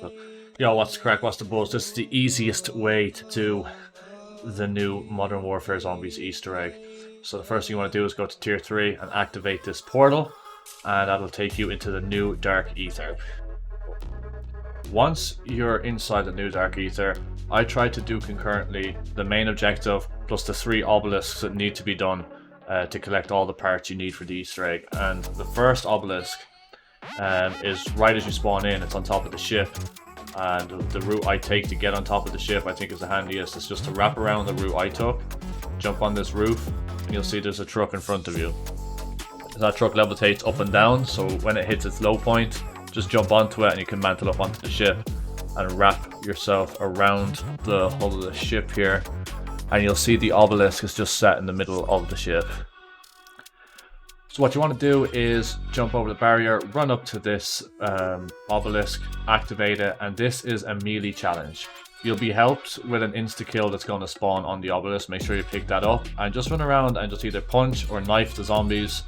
But yo, what's the crack? What's the buzz? This is the easiest way to do the new Modern Warfare Zombies Easter egg. So the first thing you want to do is go to tier 3 and activate this portal, and that'll take you into the new Dark Ether. Once you're inside the new Dark Ether, I try to do concurrently the main objective plus the 3 obelisks that need to be done to collect all the parts you need for the Easter egg. And the first obelisk is right as you spawn in. It's on top of the ship, and the route I take to get on top of the ship I think is the handiest. It's just to wrap around the route I took, jump on this roof, and you'll see there's a truck in front of you. That truck levitates up and down, so when it hits its low point, just jump onto it and you can mantle up onto the ship and wrap yourself around the hull of the ship here, and you'll see the obelisk is just set in the middle of the ship. So what you want to do is jump over the barrier, run up to this obelisk, activate it, and this is a melee challenge. You'll be helped with an insta-kill that's going to spawn on the obelisk. Make sure you pick that up and just run around and just either punch or knife the zombies.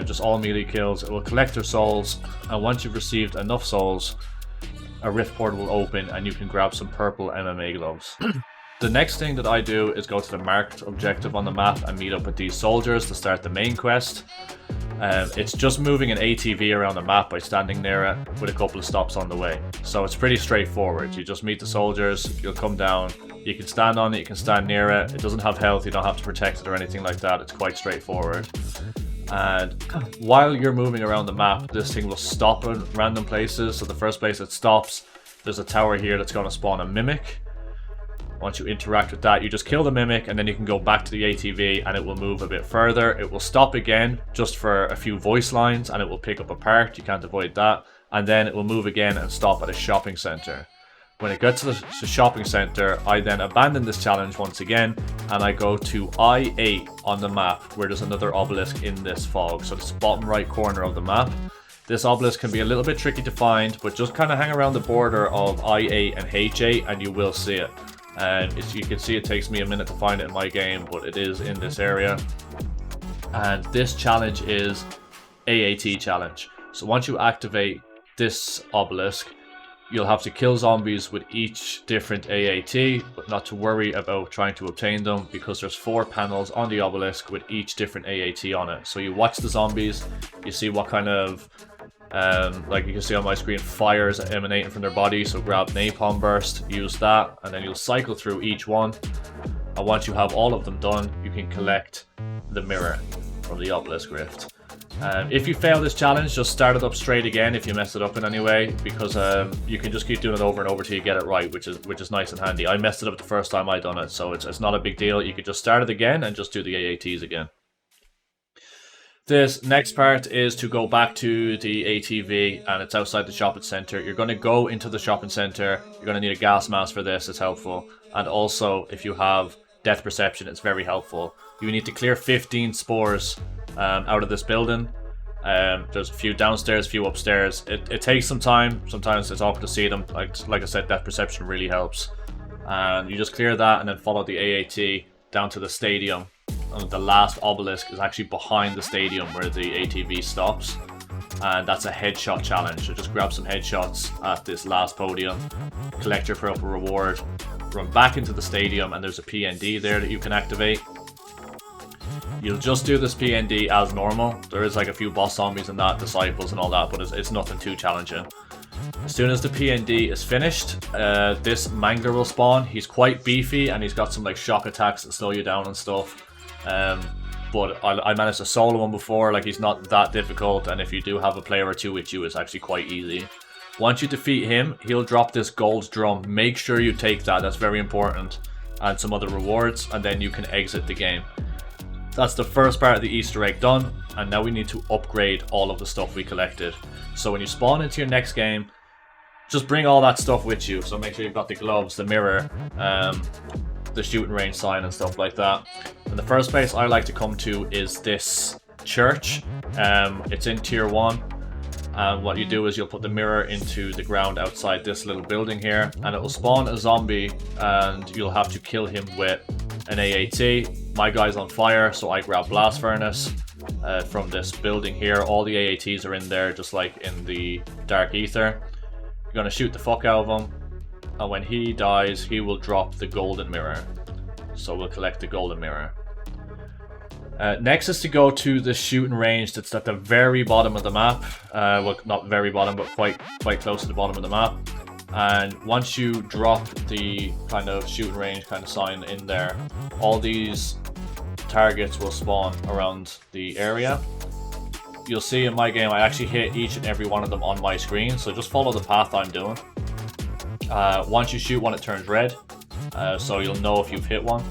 Just all melee kills. It will collect their souls, and once you've received enough souls, a rift portal will open and you can grab some purple MMA gloves. The next thing that I do is go to the marked objective on the map and meet up with these soldiers to start the main quest. It's just moving an ATV around the map by standing near it with a couple of stops on the way. So it's pretty straightforward. You just meet the soldiers, you'll come down, you can stand on it, you can stand near it. It doesn't have health, you don't have to protect it or anything like that. It's quite straightforward. And while you're moving around the map, this thing will stop in random places. So the first place it stops, there's a tower here that's going to spawn a mimic. Once you interact with that, you just kill the mimic, and then you can go back to the ATV and it will move a bit further. It will stop again just for a few voice lines and it will pick up a part. You can't avoid that. And then it will move again and stop at a shopping center. When it gets to the shopping center, I then abandon this challenge once again and I go to I-8 on the map, where there's another obelisk in this fog. So it's the bottom right corner of the map. This obelisk can be a little bit tricky to find, but just kind of hang around the border of I-8 and H8 and you will see it. And you can see it takes me a minute to find it in my game, but it is in this area. And this challenge is AAT challenge. So once you activate this obelisk, you'll have to kill zombies with each different AAT, but not to worry about trying to obtain them because there's 4 panels on the obelisk with each different AAT on it. So you watch the zombies, you see what kind of like you can see on my screen, fires emanating from their body. So grab napalm burst, use that, and then you'll cycle through each one. And once you have all of them done, you can collect the mirror from the obelisk rift. If you fail this challenge, just start it up straight again if you mess it up in any way, because you can just keep doing it over and over till you get it right, which is nice and handy. I messed it up the first time I done it, so it's not a big deal. You could just start it again and just do the AATs again. This next part is to go back to the ATV, and it's outside the shopping center. You're going to go into the shopping center. You're going to need a gas mask for this. It's helpful. And also, if you have death perception, it's very helpful. You need to clear 15 spores out of this building. There's a few downstairs, a few upstairs. It takes some time. Sometimes it's awkward to see them. Like I said, death perception really helps. And you just clear that and then follow the AAT down to the stadium. And the last obelisk is actually behind the stadium where the ATV stops, and that's a headshot challenge. So just grab some headshots at this last podium, collect your purple reward, run back into the stadium, and there's a PND there that you can activate. You'll just do this PND as normal. There is like a few boss zombies and that, disciples and all that, but it's nothing too challenging. As soon as the PND is finished, this mangler will spawn. He's quite beefy and he's got some like shock attacks that slow you down and stuff. But I managed to solo him before. Like, he's not that difficult, and if you do have a player or two with you, it's actually quite easy. Once you defeat him, he'll drop this gold drum. Make sure you take that, that's very important, and some other rewards, and then you can exit the game. That's the first part of the Easter egg done, and now we need to upgrade all of the stuff we collected. So when you spawn into your next game, just bring all that stuff with you. So make sure you've got the gloves, the mirror, the shooting range sign and stuff like that. And the first place I like to come to is this church. It's in tier 1, and what you do is you'll put the mirror into the ground outside this little building here, and it will spawn a zombie, and you'll have to kill him with an AAT. My guy's on fire, so I grab blast furnace from this building here. All the AATs are in there, just like in the Dark Ether. You're going to shoot the fuck out of him, and when he dies, he will drop the golden mirror. So we'll collect the golden mirror. Next is to go to the shooting range that's at the very bottom of the map. Well, not very bottom, but quite close to the bottom of the map. And once you drop the kind of shooting range kind of sign in there, all these targets will spawn around the area. You'll see in my game I actually hit each and every one of them on my screen, so just follow the path I'm doing. Once you shoot one, it turns red, so you'll know if you've hit one.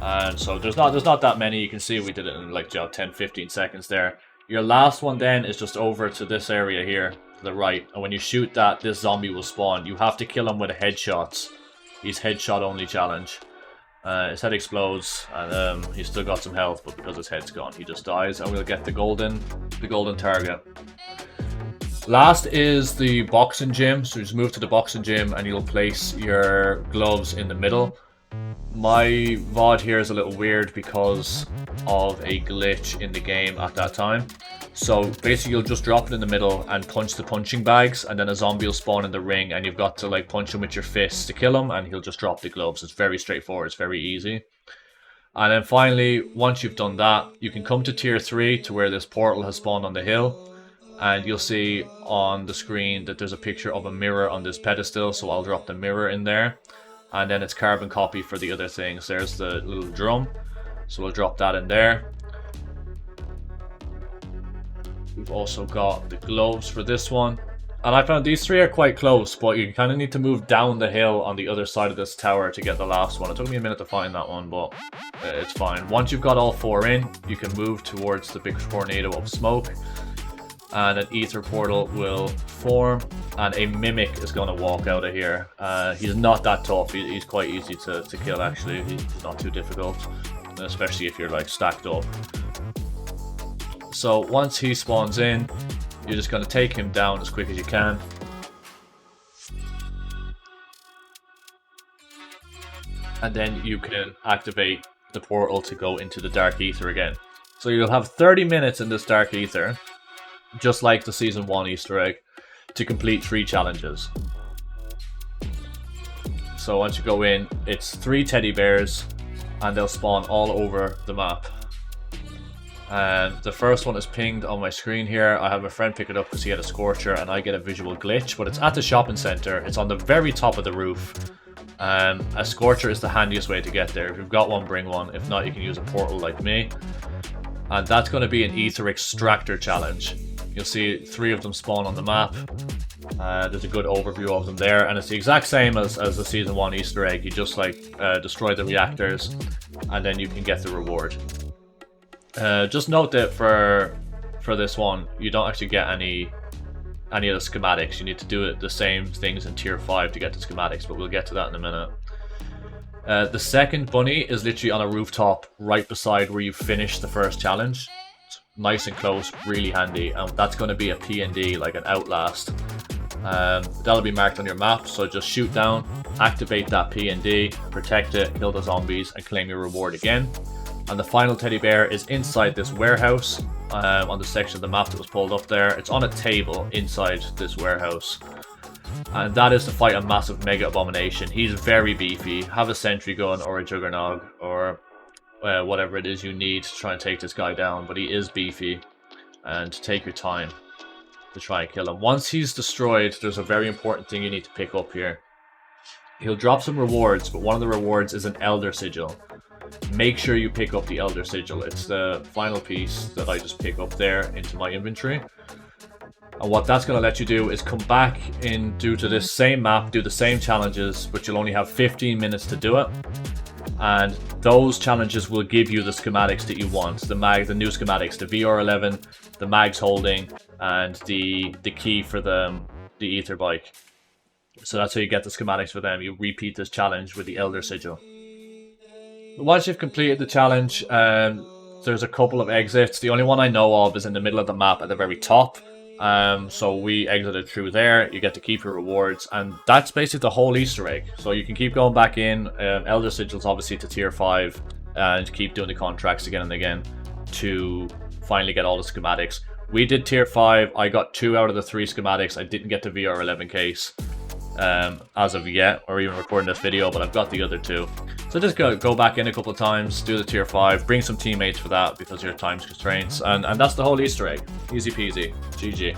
And so there's not that many. You can see we did it in like 10-15 seconds there. Your last one then is just over to this area here to the right, and when you shoot that, this zombie will spawn. You have to kill him with headshots. He's headshot only challenge. His head explodes, and he's still got some health, but because his head's gone, he just dies, and we'll get the golden target. Last is the boxing gym. So just move to the boxing gym, and you'll place your gloves in the middle. My VOD here is a little weird because of a glitch in the game at that time. So basically you'll just drop it in the middle and punch the punching bags, and then a zombie will spawn in the ring, and you've got to like punch him with your fists to kill him, and he'll just drop the gloves. It's very straightforward, it's very easy. And then finally, once you've done that, you can come to tier 3 to where this portal has spawned on the hill, and you'll see on the screen that there's a picture of a mirror on this pedestal, so I'll drop the mirror in there. And then it's carbon copy for the other things. There's the little drum, so we'll drop that in there. We've also got the gloves for this one. And I found these 3 are quite close, but you kind of need to move down the hill on the other side of this tower to get the last one. It took me a minute to find that one, but it's fine. Once you've got all 4 in, you can move towards the big tornado of smoke, and an ether portal will form, and a mimic is going to walk out of here. He's not that tough. He's quite easy to kill, actually. He's not too difficult, especially if you're like stacked up. So once he spawns in, you're just going to take him down as quick as you can. And then you can activate the portal to go into the dark ether again. So you'll have 30 minutes in this dark ether, just like the Season 1 Easter egg, to complete 3 challenges. So once you go in, it's 3 teddy bears, and they'll spawn all over the map. And the first one is pinged on my screen here. I have a friend pick it up because he had a scorcher, and I get a visual glitch, but it's at the shopping center. It's on the very top of the roof. A scorcher is the handiest way to get there. If you've got one, bring one. If not, you can use a portal like me. And that's going to be an ether extractor challenge. You'll see 3 of them spawn on the map. There's a good overview of them there, and it's the exact same as the Season 1 Easter egg. You just like destroy the reactors, and then you can get the reward. Just note that for this one, you don't actually get any of the schematics. You need to do it the same things in tier 5 to get the schematics, but we'll get to that in a minute. The second bunny is literally on a rooftop right beside where you finished the first challenge. It's nice and close, really handy, and that's going to be a PND, like an outlast. That'll be marked on your map, so just shoot down, activate that PND, protect it, kill the zombies, and claim your reward again. And the final teddy bear is inside this warehouse, on the section of the map that was pulled up there. It's on a table inside this warehouse, and that is to fight a massive mega abomination. He's very beefy. Have a sentry gun or a juggernaut or whatever it is you need to try and take this guy down, but he is beefy, and take your time to try and kill him. Once he's destroyed, there's a very important thing you need to pick up here. He'll drop some rewards, but one of the rewards is an Elder Sigil. Make sure you pick up the Elder Sigil. It's the final piece that I just pick up there into my inventory. And what that's going to let you do is come back into this same map, do the same challenges, but you'll only have 15 minutes to do it. And those challenges will give you the schematics that you want. The new schematics, the VR11, the mags holding, and the key for the ether bike. So that's how you get the schematics for them. You repeat this challenge with the Elder Sigil. Once you've completed the challenge, there's a couple of exits. The only one I know of is in the middle of the map at the very top. So we exited through there. You get to keep your rewards, and that's basically the whole Easter egg. So you can keep going back in. Elder Sigils obviously to tier 5, and keep doing the contracts again and again to finally get all the schematics. We did tier 5. I got 2 out of the 3 schematics. I didn't get the VR11 case as of yet, or even recording this video, but I've got the other 2. So just go back in a couple of times, do the tier 5, bring some teammates for that because your time's constraints, and that's the whole Easter egg. Easy peasy. GG.